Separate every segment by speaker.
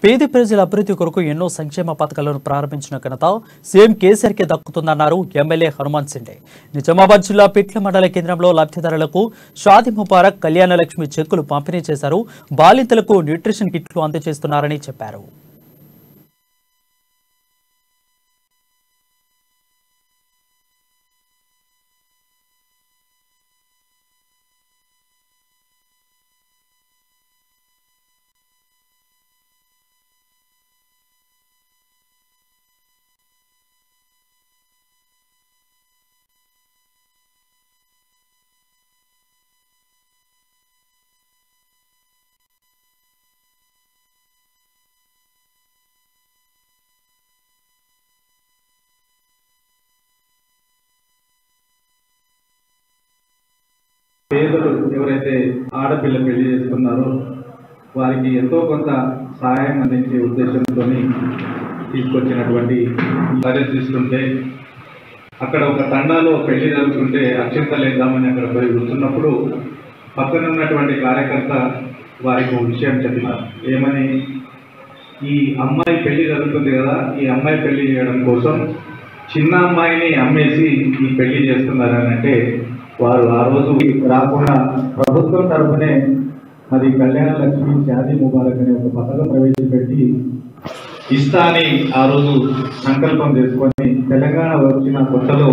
Speaker 1: పేద ప్రజల అభివృద్ధి కొరకు ఎన్నో సంక్షేమ పథకాలను ప్రారంభించిన ఘనత సీఎం కేసీఆర్కే దక్కుతుందన్నారు ఎమ్మెల్యే హనుమంత్ సిండే. నిజామాబాద్ జిల్లా పిట్ల మండల కేంద్రంలో లబ్ధిదారులకు షాదీ ముబారక్ కళ్యాణ లక్ష్మి చెక్కులు పంపిణీ చేశారు. బాలింతలకు న్యూట్రిషన్ కిట్లు అందజేస్తున్నారని చెప్పారు.
Speaker 2: పేదలు ఎవరైతే ఆడపిల్ల పెళ్లి చేసుకున్నారో వారికి ఎంతో కొంత సహాయం అందించే ఉద్దేశంతో తీసుకొచ్చినటువంటి పరిస్థితుంటే అక్కడ ఒక తండాలో పెళ్లి జరుగుతుంటే అక్షంతలు వేద్దామని అక్కడ పోయి కూర్చున్నప్పుడు పక్కన ఉన్నటువంటి కార్యకర్త వారికి విషయం చెప్పినారు. ఏమని, ఈ అమ్మాయి పెళ్లి జరుగుతుంది కదా, ఈ అమ్మాయి పెళ్లి చేయడం కోసం చిన్న అమ్మాయిని అమ్మేసి ఈ పెళ్లి చేస్తున్నారని అంటే వారు ఆ రోజు రాకుండా ప్రభుత్వం తరఫునే మరి కళ్యాణ లక్ష్మి షాదీ ముబారక్ అనే ఒక పథకం ప్రవేశపెట్టి ఇస్తా అని ఆ రోజు సంకల్పం చేసుకొని తెలంగాణ వచ్చిన కొత్తలో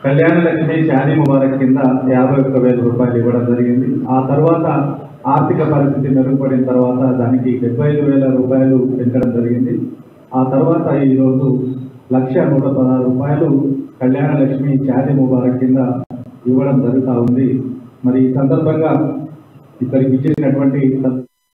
Speaker 2: కళ్యాణ లక్ష్మి షాదీ ముబారక్ కింద 51,000 రూపాయలు ఇవ్వడం జరిగింది. ఆ తర్వాత ఆర్థిక పరిస్థితి మెరుగుపడిన తర్వాత దానికి 75,000 రూపాయలు పెంచడం జరిగింది. ఆ తర్వాత ఈరోజు 1,116 రూపాయలు కళ్యాణ లక్ష్మి షాదీ ముబారక్ కింద ఇవ్వడం జరుగుతూ ఉంది. మరి ఈ సందర్భంగా ఇక్కడికి ఇచ్చేసినటువంటి